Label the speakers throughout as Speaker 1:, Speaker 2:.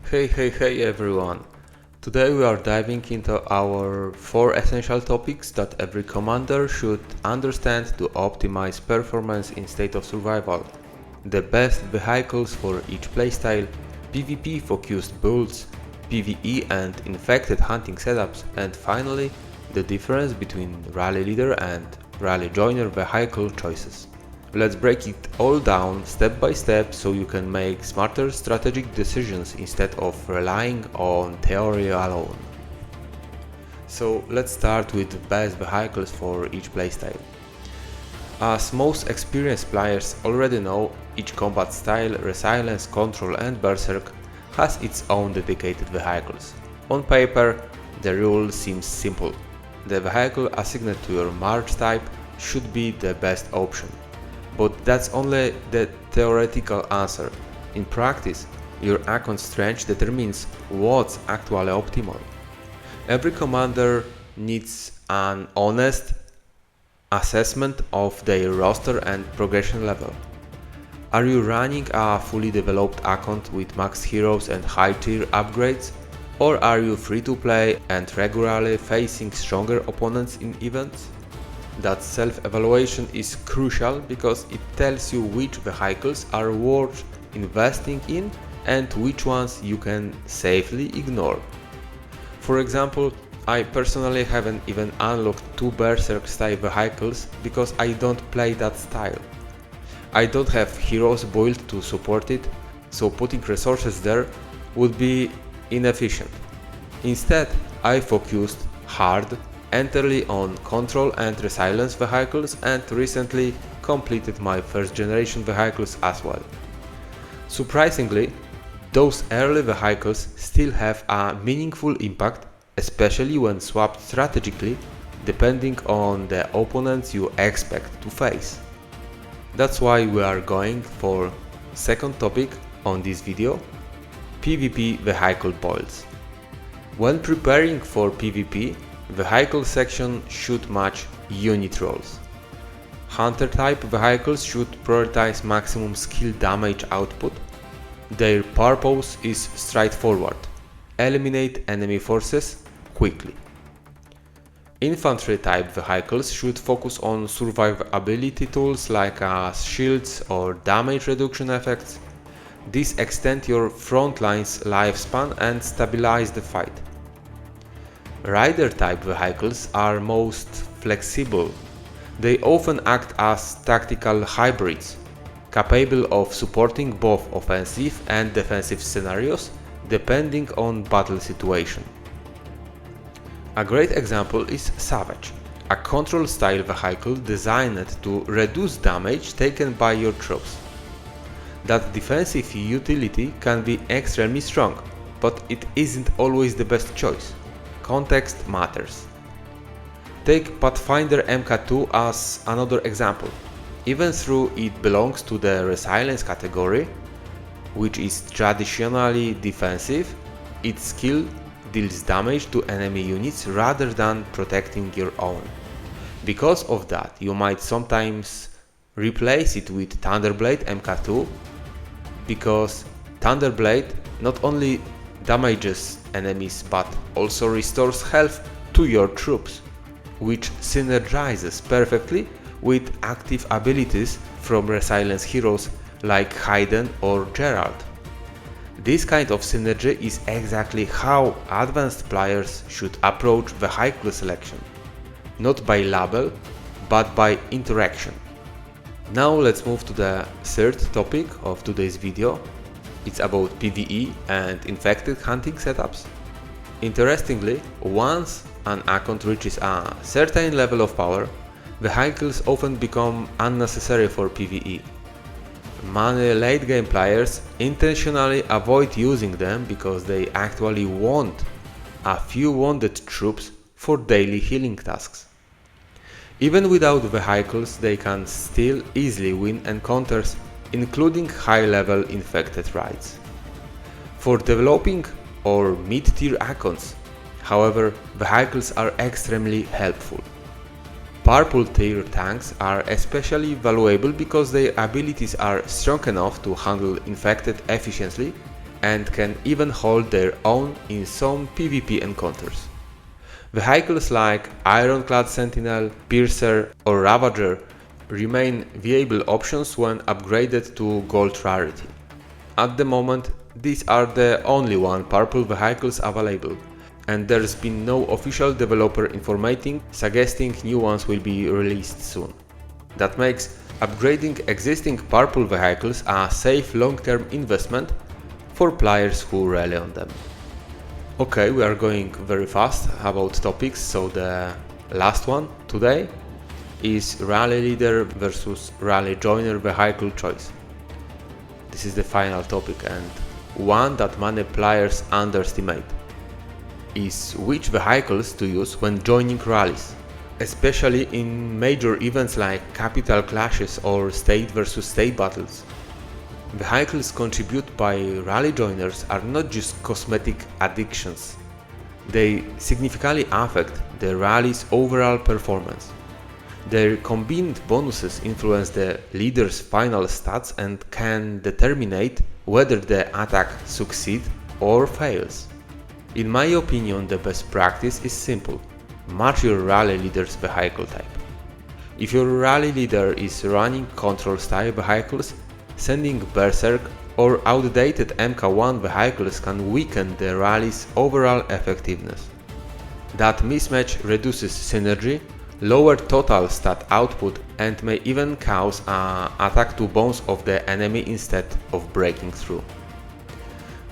Speaker 1: Hey everyone! Today we are diving into our 4 essential topics that every commander should understand to optimize performance in state of survival. The best vehicles for each playstyle, PvP focused builds, PvE and infected hunting setups, and finally the difference between rally leader and rally joiner vehicle choices. Let's break it all down step by step so you can make smarter strategic decisions instead of relying on theory alone. So let's start with the best vehicles for each playstyle. As most experienced players already know, each combat style, resilience, control and berserk has its own dedicated vehicles. On paper, the rule seems simple. The vehicle assigned to your march type should be the best option. But that's only the theoretical answer. In practice, your account strength determines what's actually optimal. Every commander needs an honest assessment of their roster and progression level. Are you running a fully developed account with max heroes and high tier upgrades? Or are you free to play and regularly facing stronger opponents in events? That self-evaluation is crucial because it tells you which vehicles are worth investing in and which ones you can safely ignore. For example, I personally haven't even unlocked 2 Berserk style vehicles because I don't play that style. I don't have heroes built to support it, so putting resources there would be inefficient. Instead, I focused hard entirely on control and resilience vehicles and recently completed my first generation vehicles as well. Surprisingly, those early vehicles still have a meaningful impact, especially when swapped strategically depending on the opponents you expect to face. That's why we are going for second topic on this video, PvP vehicle builds. When preparing for PvP, vehicle section should match unit roles. Hunter type vehicles should prioritize maximum skill damage output. Their purpose is straightforward: eliminate enemy forces quickly. Infantry type vehicles should focus on survivability tools like shields or damage reduction effects. These extend your front line's lifespan and stabilize the fight. Rider type vehicles are most flexible. They often act as tactical hybrids, capable of supporting both offensive and defensive scenarios depending on battle situation. A great example is Savage, a control style vehicle designed to reduce damage taken by your troops. That defensive utility can be extremely strong, but it isn't always the best choice. Context matters. Take Pathfinder MK2 as another example. Even though it belongs to the resilience category, which is traditionally defensive, its skill deals damage to enemy units rather than protecting your own. Because of that, you might sometimes replace it with Thunderblade MK2, because Thunderblade not only damages enemies but also restores health to your troops, which synergizes perfectly with active abilities from resilience heroes like Hayden or Gerald. This kind of synergy is exactly how advanced players should approach vehicle selection, not by label, but by interaction. Now let's move to the third topic of today's video. It's about PvE and infected hunting setups. Interestingly, once an account reaches a certain level of power, vehicles often become unnecessary for PvE. Many late game players intentionally avoid using them because they actually want a few wounded troops for daily healing tasks. Even without vehicles, they can still easily win encounters, including high-level infected raids. For developing or mid-tier accounts, however, vehicles are extremely helpful. Purple tier tanks are especially valuable because their abilities are strong enough to handle infected efficiently and can even hold their own in some PvP encounters. Vehicles like Ironclad Sentinel, Piercer or Ravager remain viable options when upgraded to Gold rarity. At the moment, these are the only one purple vehicles available, and there's been no official developer information suggesting new ones will be released soon. That makes upgrading existing purple vehicles a safe long-term investment for players who rely on them. Okay, we are going very fast about topics, so the last one today is Rally Leader versus Rally Joiner vehicle choice. This is the final topic and one that many players underestimate, is which vehicles to use when joining rallies, especially in major events like capital clashes or state versus state battles. Vehicles contributed by rally joiners are not just cosmetic additions, they significantly affect the rally's overall performance. Their combined bonuses influence the leader's final stats and can determine whether the attack succeeds or fails. In my opinion, the best practice is simple: match your rally leader's vehicle type. If your rally leader is running control style vehicles, sending Berserk or outdated MK1 vehicles can weaken the rally's overall effectiveness. That mismatch reduces synergy, lower total stat output, and may even cause an attack to bones of the enemy instead of breaking through.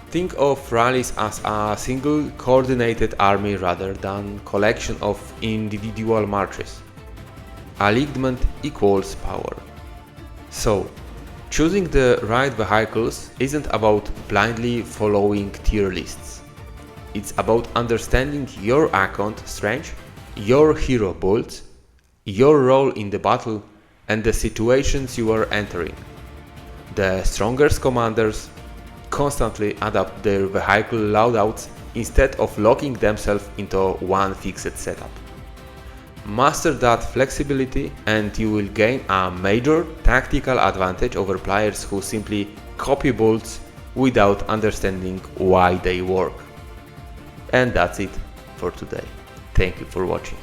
Speaker 1: Think of rallies as a single coordinated army rather than collection of individual marches. Alignment equals power. So, choosing the right vehicles isn't about blindly following tier lists. It's about understanding your account strength, your hero builds, your role in the battle, and the situations you are entering. The strongest commanders constantly adapt their vehicle loadouts instead of locking themselves into one fixed setup. Master that flexibility and you will gain a major tactical advantage over players who simply copy builds without understanding why they work. And that's it for today. Thank you for watching.